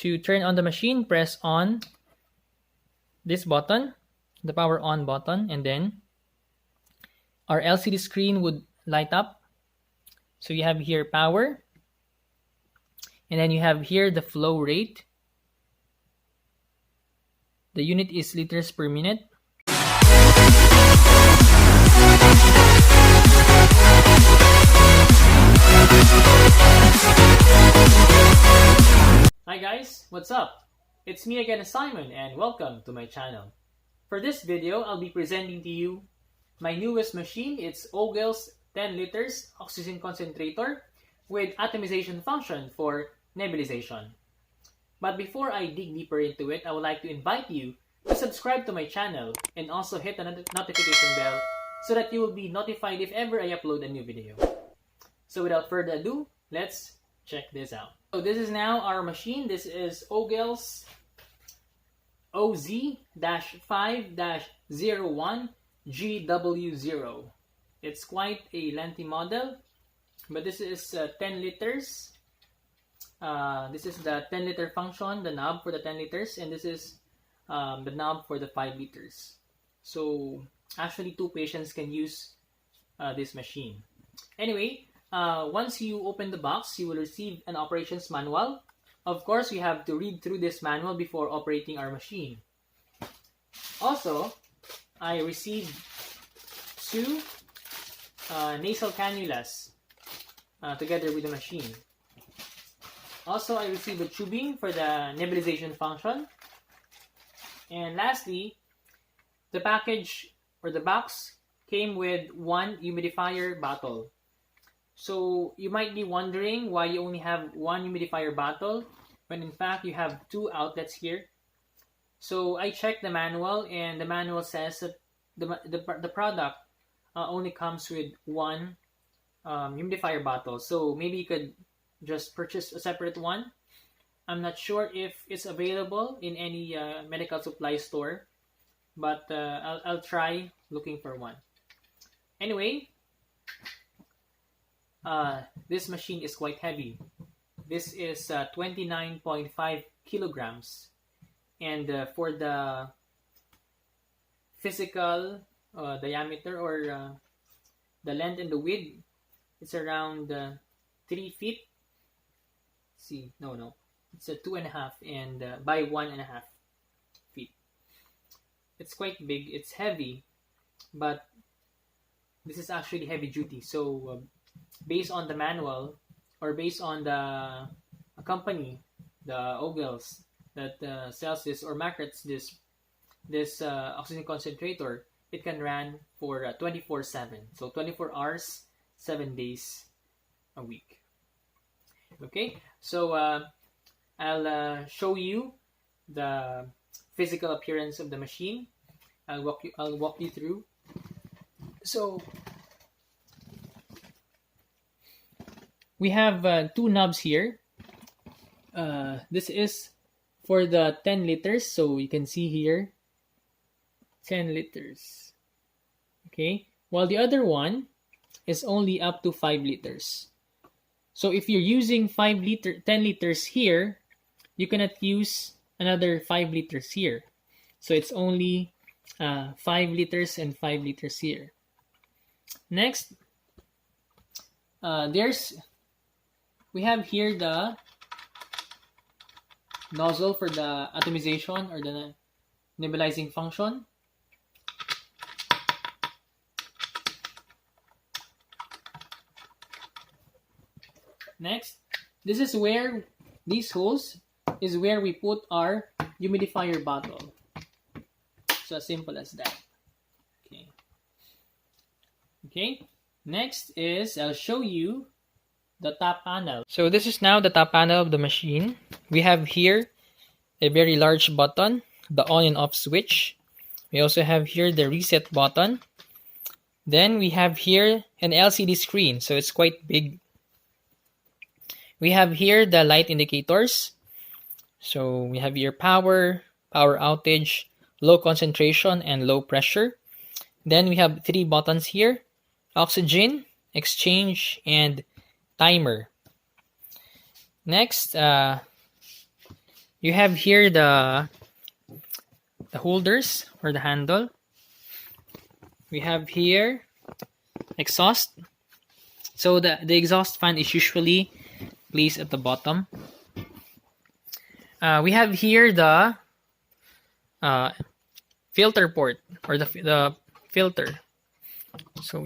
To turn on the machine, press on this button, the power on button, and then our LCD screen would light up. So you have here power, and then you have here the flow rate. The unit is liters per minute. Hi guys, what's up? It's me again, Simon, and welcome to my channel. For this video, I'll be presenting to you my newest machine. It's Owgels 10 liters oxygen concentrator with atomization function for nebulization. But before I dig deeper into it, I would like to invite you to subscribe to my channel and also hit the notification bell so that you will be notified if ever I upload a new video. So without further ado, let's check this out. So this is now our machine. This is Owgels OZ-5-01GW0. It's quite a lengthy model, but this is 10 liters. This is the 10 liter function, the knob for the 10 liters, and this is the knob for the 5 liters. So actually 2 patients can use this machine. Anyway, once you open the box, you will receive an operations manual. Of course, we have to read through this manual before operating our machine. Also, I received 2 nasal cannulas together with the machine. Also, I received a tubing for the nebulization function. And lastly, the package or the box came with 1 humidifier bottle. So you might be wondering why you only have 1 humidifier bottle when in fact you have 2 outlets here. So I checked the manual, and the manual says that the product only comes with 1 humidifier bottle. So maybe you could just purchase a separate one. I'm not sure if it's available in any medical supply store, but I'll try looking for one. Anyway, this machine is quite heavy. This is 29.5 kilograms, and for the physical diameter or the length and the width, it's around 3 feet. See, no, it's a 2.5 and by 1.5 feet. It's quite big. It's heavy, but this is actually heavy duty. So based on the manual, or based on the company, the Owgels that sells this or markets this oxygen concentrator, it can run for 24/7. So 24 hours, 7 days a week. Okay, so I'll show you the physical appearance of the machine. I'll walk you through. So we have 2 knobs here. This is for the 10 liters. So you can see here, 10 liters. Okay. While the other one is only up to 5 liters. So if you're using 10 liters here, you cannot use another 5 liters here. So it's only 5 liters and 5 liters here. Next, we have here the nozzle for the atomization or the nebulizing function. Next, this is where these holes is where we put our humidifier bottle. So as simple as that. Okay. Next is I'll show you the top panel. So this is now the top panel of the machine. We have here a very large button, the on and off switch. We also have here the reset button. Then we have here an LCD screen, so it's quite big. We have here the light indicators. So we have here power outage, low concentration, and low pressure. Then we have 3 buttons here: oxygen, exchange, and timer. Next, you have here the holders or the handle. We have here exhaust. So the exhaust fan is usually placed at the bottom. We have here the filter port or the filter. So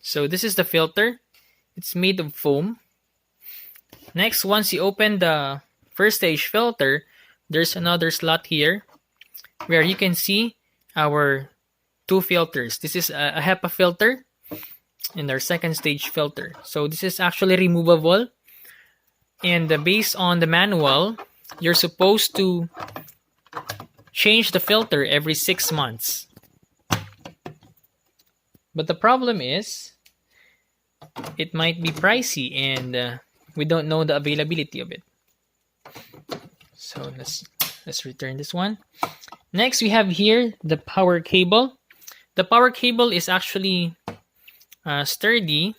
so this is the filter. It's made of foam. Next, once you open the first stage filter, there's another slot here where you can see our two filters. This is a HEPA filter and our second stage filter. So this is actually removable. And based on the manual, you're supposed to change the filter every 6 months. But the problem is, it might be pricey and we don't know the availability of it. So let's return this one. Next, we have here the power cable. The power cable is actually sturdy,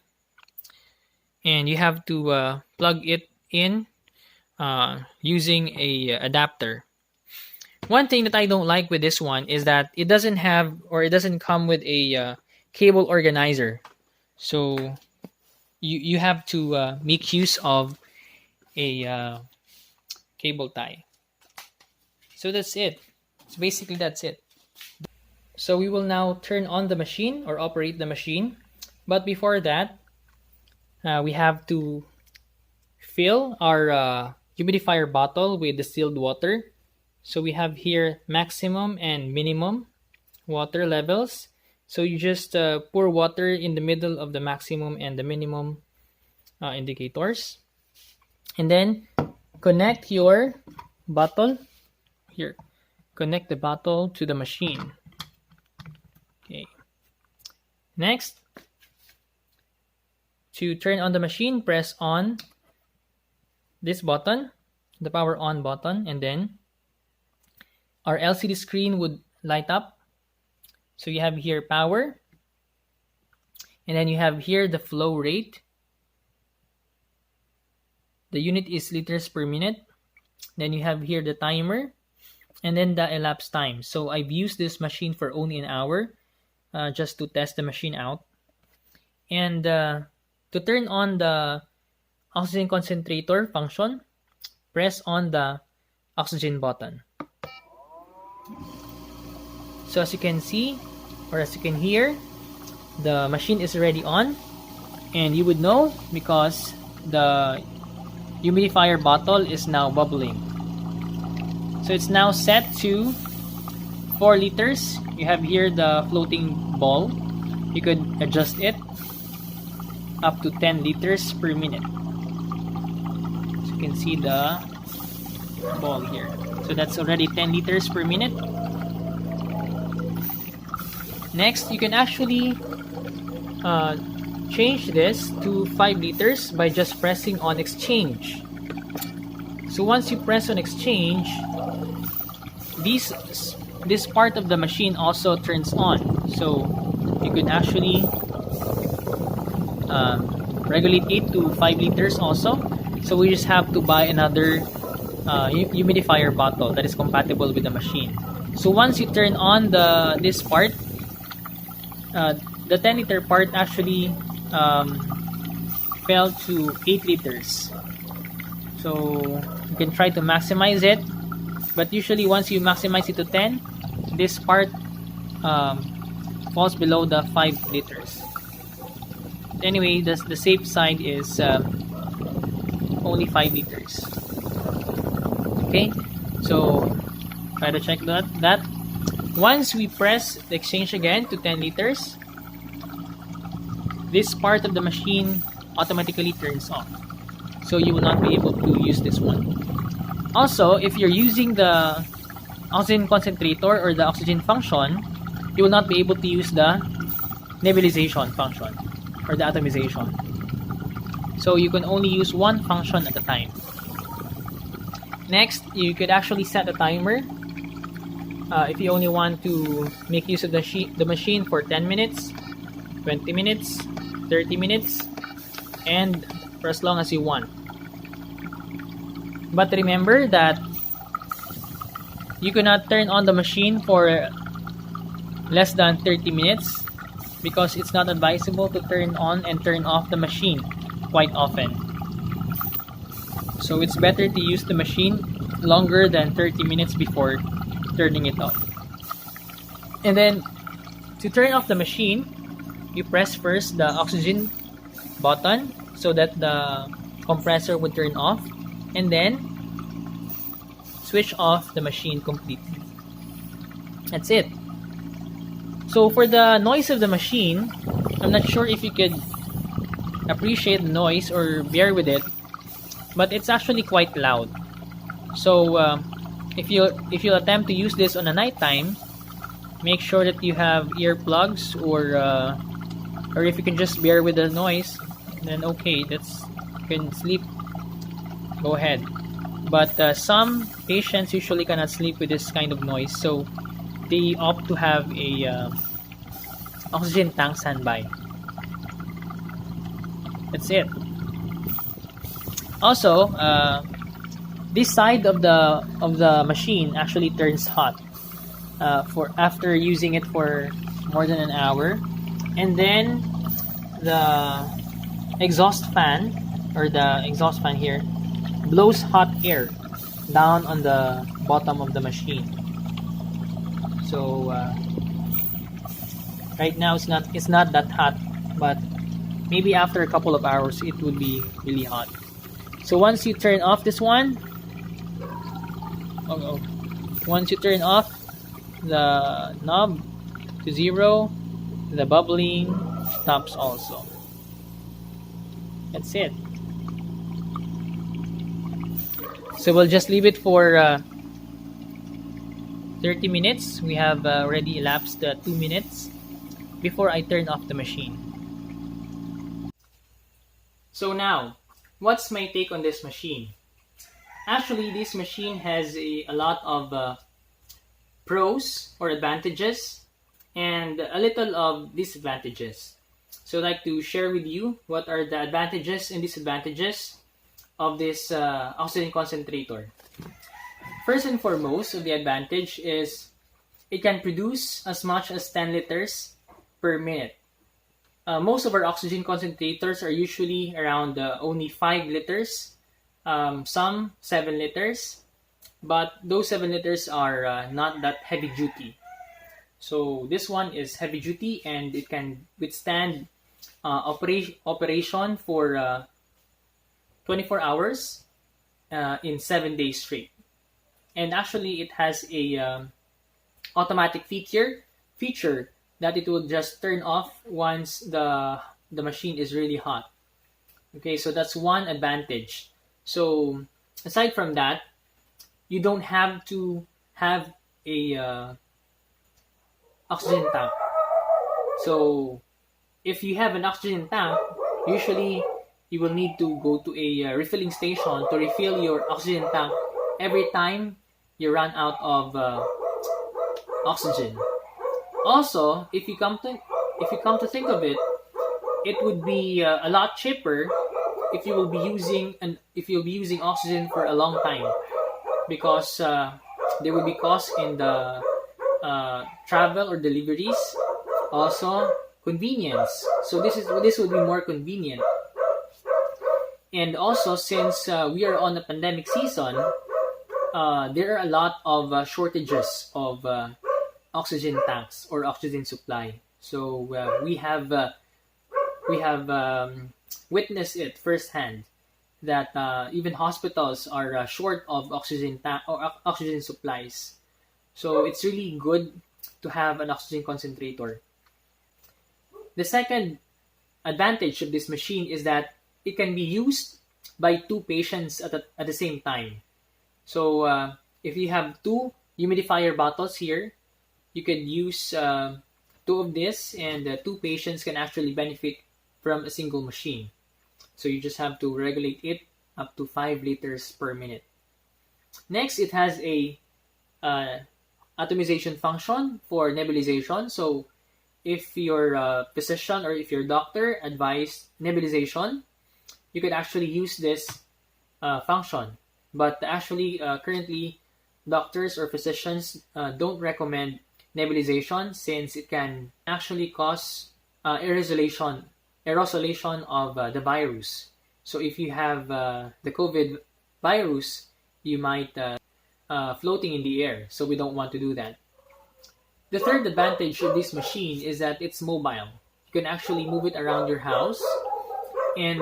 and you have to plug it in using a adapter. One thing that I don't like with this one is that it doesn't have, or it doesn't come with a cable organizer. So you have to make use of a cable tie. So that's it. So basically that's it. So we will now turn on the machine or operate the machine. But before that, we have to fill our humidifier bottle with distilled water. So we have here maximum and minimum water levels. So you just pour water in the middle of the maximum and the minimum indicators. And then connect your bottle. Here, connect the bottle to the machine. Okay. Next, to turn on the machine, press on this button, the power on button, and then our LCD screen would light up. So you have here power, and then you have here the flow rate. The unit is liters per minute. Then you have here the timer, and then the elapsed time. So I've used this machine for only an hour, just to test the machine out. And to turn on the oxygen concentrator function, press on the oxygen button. So as you can see, or as you can hear, the machine is already on, and you would know because the humidifier bottle is now bubbling. So it's now set to 4 liters. You have here the floating ball. You could adjust it up to 10 liters per minute. So you can see the ball here. So that's already 10 liters per minute. Next, you can actually change this to 5 liters by just pressing on exchange. So once you press on exchange, this part of the machine also turns on. So you could actually regulate it to 5 liters also. So we just have to buy another humidifier bottle that is compatible with the machine. So once you turn on this part, the 10 liter part actually fell to 8 liters. So you can try to maximize it, but usually once you maximize it to 10, this part falls below the 5 liters. Anyway, the safe side is only 5 liters. Okay, so try to check that. Once we press the exchange again to 10 liters, this part of the machine automatically turns off. So you will not be able to use this one. Also, if you're using the oxygen concentrator or the oxygen function, you will not be able to use the nebulization function or the atomization. So you can only use one function at a time. Next, you could actually set a timer if you only want to make use of the machine for 10 minutes, 20 minutes, 30 minutes, and for as long as you want. But remember that you cannot turn on the machine for less than 30 minutes because it's not advisable to turn on and turn off the machine quite often. So it's better to use the machine longer than 30 minutes before turning it off. And then to turn off the machine, you press first the oxygen button so that the compressor would turn off, and then switch off the machine completely. That's it. So for the noise of the machine, I'm not sure if you could appreciate the noise or bear with it, but it's actually quite loud. So if you attempt to use this on a nighttime, make sure that you have earplugs, or if you can just bear with the noise, then okay, you can sleep. Go ahead. But some patients usually cannot sleep with this kind of noise, so they opt to have a oxygen tank standby. That's it. Also, this side of the machine actually turns hot for after using it for more than an hour, and then the exhaust fan here blows hot air down on the bottom of the machine. So right now it's not that hot, but maybe after a couple of hours it would be really hot. So once you turn off this one, once you turn off the knob to 0, the bubbling stops also. That's it. So we'll just leave it for 30 minutes. We have already elapsed 2 minutes before I turn off the machine. So now, what's my take on this machine? Actually, this machine has a lot of pros or advantages and a little of disadvantages. So I'd like to share with you what are the advantages and disadvantages of this oxygen concentrator. First and foremost, the advantage is it can produce as much as 10 liters per minute. Most of our oxygen concentrators are usually around only 5 liters, some 7 liters, but those 7 liters are not that heavy duty. So this one is heavy duty and it can withstand operation for 24 hours in 7 days straight. And actually it has a automatic feature that it will just turn off once the machine is really hot. Okay, so that's one advantage. So aside from that, you don't have to have a oxygen tank. So if you have an oxygen tank, usually you will need to go to a refilling station to refill your oxygen tank every time you run out of oxygen. Also, if you come to think of it, it would be a lot cheaper if you will be using oxygen for a long time, because there will be costs in the travel or deliveries. Also, convenience. So this would be more convenient. And also, since we are on a pandemic season, there are a lot of shortages of oxygen tanks or oxygen supply. So we have witnessed it firsthand that even hospitals are short of oxygen or oxygen supplies. So it's really good to have an oxygen concentrator. The second advantage of this machine is that it can be used by 2 patients at the same time. So if you have 2 humidifier bottles here, you can use 2 of this, and 2 patients can actually benefit from a single machine. So you just have to regulate it up to 5 liters per minute. Next, it has a atomization function for nebulization. So if your physician or if your doctor advised nebulization, you could actually use this function. But actually, currently, doctors or physicians don't recommend nebulization since it can actually cause aerosolation of the virus. So if you have the COVID virus, you might floating in the air. So we don't want to do that. The third advantage of this machine is that it's mobile. You can actually move it around your house, and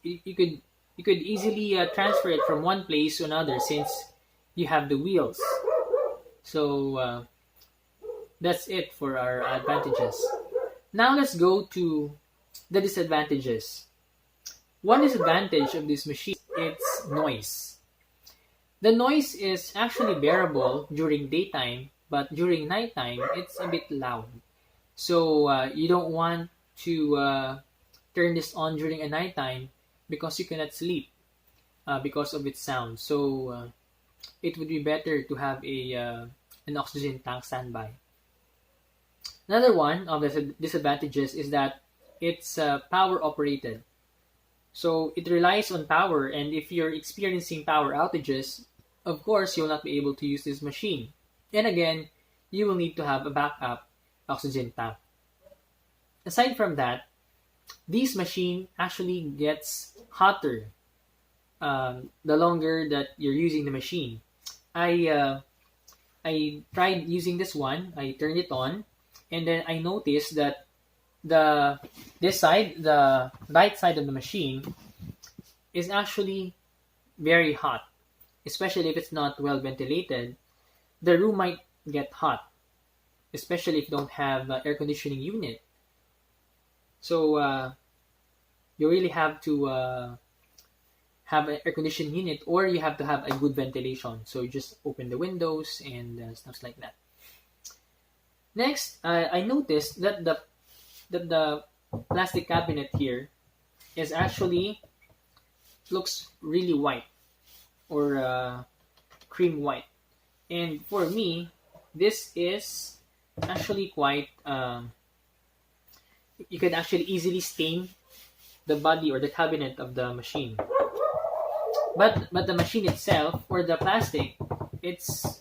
you could easily transfer it from one place to another since you have the wheels. So that's it for our advantages. Now let's go to the disadvantages. One disadvantage of this machine is its noise. The noise is actually bearable during daytime, but during nighttime it's a bit loud. So you don't want to turn this on during a nighttime because you cannot sleep because of its sound. So it would be better to have an oxygen tank standby. Another one of the disadvantages is that it's power operated. So it relies on power, and if you're experiencing power outages, of course you'll not be able to use this machine. And again, you will need to have a backup oxygen tank. Aside from that, this machine actually gets hotter the longer that you're using the machine. I tried using this one. I turned it on, and then I noticed that the right side of the machine is actually very hot, especially if it's not well ventilated. The room might get hot, especially if you don't have air conditioning unit. So you really have to have an air conditioning unit, or you have to have a good ventilation. So you just open the windows and stuff like that. Next, I noticed that the plastic cabinet here is actually looks really white, or cream white. And for me, this is actually quite you can actually easily stain the body or the cabinet of the machine. But the machine itself, or the plastic, it's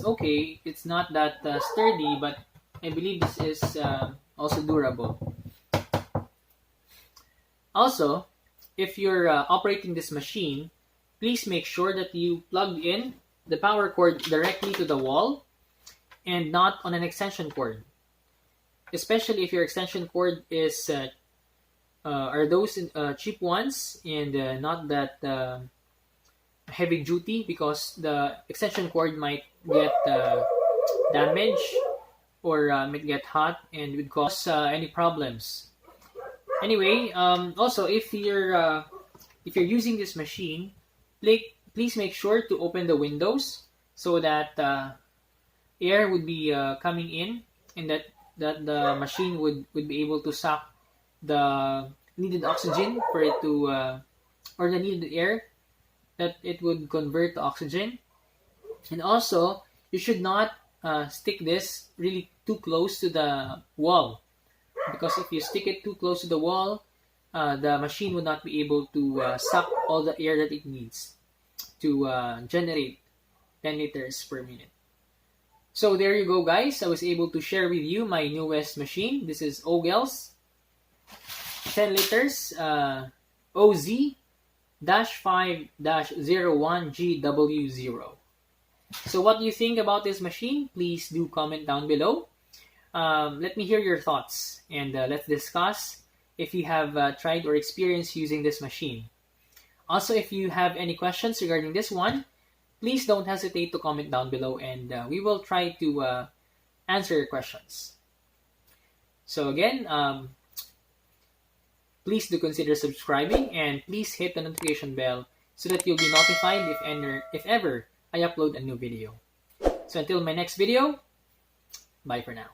okay. It's not that sturdy, but I believe this is also durable. Also, if you're operating this machine, please make sure that you plug in the power cord directly to the wall and not on an extension cord. Especially if your extension cord is are those cheap ones and not that heavy duty, because the extension cord might get damaged or might get hot and would cause any problems. Anyway, also if you're using this machine, please make sure to open the windows so that air would be coming in, and that the machine would be able to suck the needed oxygen for it to or the needed air that it would convert to oxygen. And also, you should not stick this really too close to the wall, because if you stick it too close to the wall, the machine will not be able to suck all the air that it needs to generate 10 liters per minute. So there you go, guys. I was able to share with you my newest machine. This is Owgels 10 liters OZ-5-01GW0. So what do you think about this machine? Please do comment down below. Let me hear your thoughts, and let's discuss if you have tried or experienced using this machine. Also, if you have any questions regarding this one, please don't hesitate to comment down below, and we will try to answer your questions. So again, please do consider subscribing, and please hit the notification bell so that you'll be notified if ever I upload a new video. So until my next video, bye for now.